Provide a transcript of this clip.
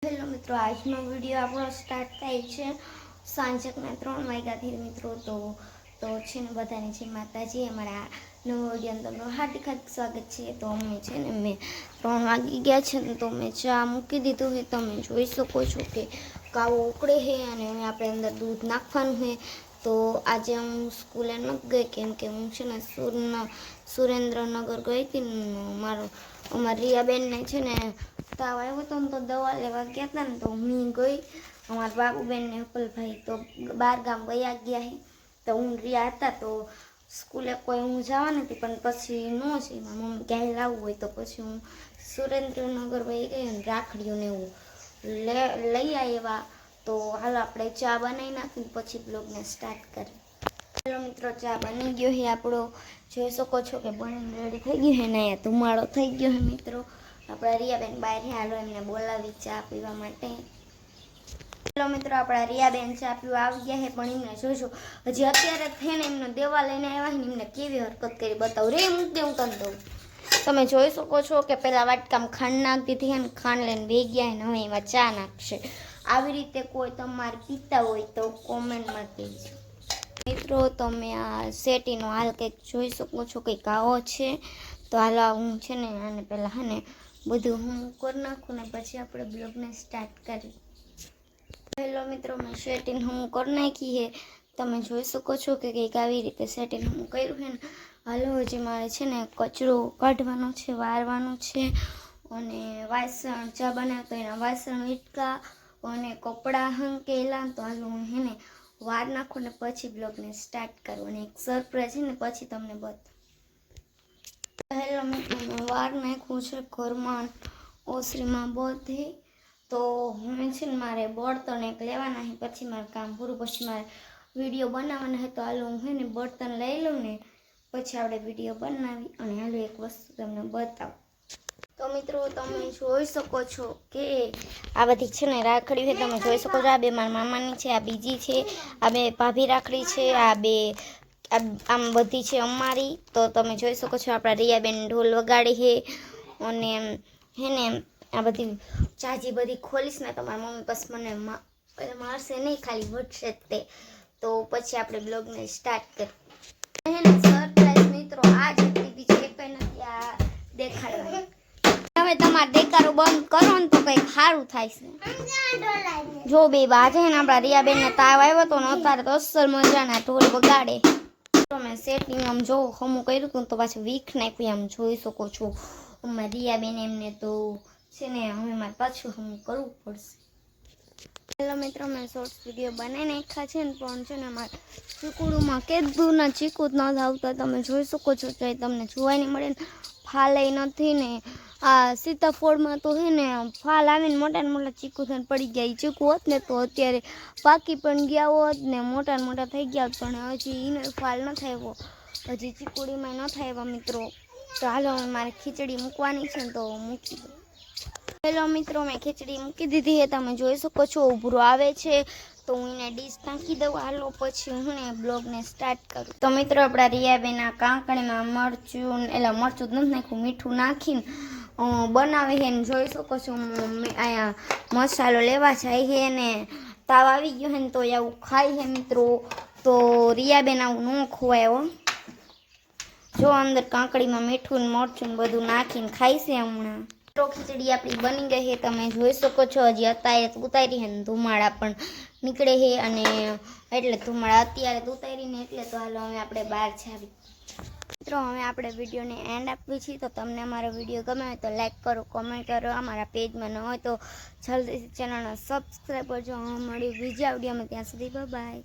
Hello મિત્રો, આજનો video આપણો સ્ટાર્ટ થાય છે સાંજના 3 વાગ્યાથી મિત્રો. તો છે ને બધાને છે માતાજી, અમારા નવો વિડીયો તમારું હાર્દિક સ્વાગત છે. તો અમે છે ને મેં 3 વાગી ગયા છે ને તો મેં ચા મૂકી દીધું છે. તમે જોઈ શકો છો કે કાવો ઉકળે છે અને આપણે અંદર દૂધ નાખવાનું છે. તો આજે હું સ્કૂલે નથી ગઈ કેમ કે હું છે ને સુરેન્દ્રનગર ગઈ હતી. અમારી રિયાબેનને છે ને તાવ આવ્યો હતો ને તો દવા લેવા ગયા હતા ને તો હું ગઈ. અમારા બાબુબેન ને અપલભાઈ તો બહાર ગામ ગયા છે. તો હું રિયા હતા તો સ્કૂલે કોઈ હું જવા નથી, પણ પછી ન છે મમ્મી ક્યાંય લાવવું હોય તો પછી હું સુરેન્દ્રનગર વહી ગઈ અને રાખડીઓને એવું લઈ આવ્યા. તો હાલો આપણે ચા બનાવી નાખી પછી બ્લોગને સ્ટાર્ટ કરીએ. હેલો મિત્રો, ચા બની ગયો છે આપણો. જોઈ શકો છો કે બનીને રેડી થઈ ગયું છે ને અહીંયા ધુમાડો થઈ ગયો છે મિત્રો. આપણા રિયાબેન બહાર હાલો એમને બોલાવી ચા પીવા માટે. હેલો મિત્રો, આપણા રિયાબેન ચા પીવા આવી ગયા છે, પણ એમને જોજો હજી અત્યારે થઈને એમને દેવા લઈને આવ્યા ને એમને કેવી હરકત કરી બતાવું રે. મૂકી હું તને દઉં. તમે જોઈ શકો છો કે પહેલાં વાટકામાં ખાંડ નાખી દીધી અને ખાંડ લઈને બે ગયા ને હવે એમાં ચા નાખશે. આવી રીતે કોઈ તમારે પીતા હોય તો કોમેન્ટમાં કહેજો મિત્રો. તમે આ સેટીનો હાલ કંઈક જોઈ શકો છો, કંઈક આવો છે. તો હાલો હું છે ને આને પહેલાં હા ને બધું હું કરી નાખું ને પછી આપણે બ્લોગને સ્ટાર્ટ કરીએ. હેલો મિત્રો, મેં સેટિંગ હું કરી નાખી છે. તમે જોઈ શકો છો કે કંઈક આવી રીતે સેટિંગ હું કર્યું છે ને. હાલો હજી મારે છે ને કચરો કાઢવાનો છે, વારવાનો છે અને વાસણ ચા બનાવતો એના વાસણ વીટકા અને કપડાં હંકેલા. તો હાલો હું હે ને વાર નાખું ને પછી બ્લોગને સ્ટાર્ટ કરું અને એક સરપ્રાઈઝ છે ને પછી તમને બતાવું. હેલો મિત્રો, મેં વાર નાખ્યું છે ઘરમાં ઓસરીમાં બધે. તો હું છે ને મારે બળતણ એક લેવાના છે, પછી મારે કામ પૂરું, પછી મારે વિડીયો બનાવવાના છે. તો હાલો હું છે ને બળતણ લઈ લઉં ને પછી આપણે વિડીયો બનાવી અને હાલો એક વસ્તુ તમને બતાવું. તો મિત્રો તમે જોઈ શકો છો કે આ બધી છે ને રાખડી છે. તમે જોઈ શકો છો આ બે મારા મામાની છે, આ બીજી છે, આ બે ભાભી રાખડી છે, આ બે આમ બધી છે અમારી. તો તમે જોઈ શકો છો આપણા રિયાબેન ઢોલ વગાડે છે અને હે ને આ બધી ચાજી બધી ખોલીશ ને તમારા મમ્મી બસ મને મારશે નહીં, ખાલી વટશે તે. તો પછી આપણે બ્લોગને સ્ટાર્ટ કરીએ. હે ને સરપ્રાઈઝ મિત્રો આ જ બીજી એક નથી આ દેખાડવાની. હવે તમારે દેખાડો બંધ કરો ને તો કંઈક સારું થાય છે. જો બે બાજે ને આપણા રિયાબેનને તાવ આવ્યો તો ને અત્યારે તો અસલ મજાના ઢોલ વગાડે. મેં સેટિંગ આમ જો હમું કર્યું હતું તો પાછું વીખ નાખ્યું. આમ જોઈ શકો છો અમારી રિયાબેન એમને તો છે ને હવે મારે પાછું હમું કરવું પડશે. હેલો મિત્રો, મેં શોર્ટ્સ વિડીયો બનાવી નાખ્યા છે ને પણ છે ને અમારે ચીકુડુમાં કીધું ને ચીકુ જ નથી આવતા. તમે જોઈ શકો છો કે તમને જોવા નહીં મળે ને ફાલે નથી ને. આ સીતાફળમાં તો છે ને ફાલ આવીને મોટા ને મોટા ચીકુ થઈને પડી ગયા. એ ચીકુ હોત ને તો અત્યારે પાકી પણ ગયા હોત ને મોટા ને મોટા થઈ ગયા હોત, પણ હજી એને ફાલ ન થયો, હજી ચીકુડીમાં ન થાય મિત્રો. તો હાલો મારે ખીચડી મૂકવાની છે ને તો મૂકી દો. હેલો મિત્રો, મેં ખીચડી મૂકી દીધી છે. તમે જોઈ શકો છો ઉભરો આવે છે તો હું એને ડીશ નાખી દઉં. હાલો પછી હું ને બ્લોગને સ્ટાર્ટ કરું. તો મિત્રો આપણા રિયાબેનના કાંકણીમાં મરચું જ નથી નાખ્યું, મીઠું નાખીને બનાવી છે ને જોઈ શકો છો. અહીંયા મસાલો લેવા જાય છે ને તાવ આવી ગયો છે ને તો આવું ખાય છે મિત્રો. તો રિયાબેન આવું ન ખવાય હો. જો અંદર કાંકડીમાં મીઠું ને મરચું બધું નાખીને ખાય છે હમણાં. ખીચડી આપણી બની ગઈ છે. તમે જોઈ શકો છો હજી અત્યારે ઉતારી છે ને ધુમાડા પણ નીકળે છે અને એટલે ધુમાડા અત્યારે ઉતારીને એટલે. તો હાલો હવે આપણે બહાર જાવી મિત્રો. હવે આપણે વિડીયોને એન્ડ આપવી છીએ. તો તમને અમારો વિડીયો ગમે હોય તો લાઈક કરો, કોમેન્ટ કરો. અમારા પેજમાં ન હોય તો જલ્દીથી ચેનલને સબસ્ક્રાઈબ કરજો. મળ્યું બીજા વિડીયોમાં, ત્યાં સુધી બાય.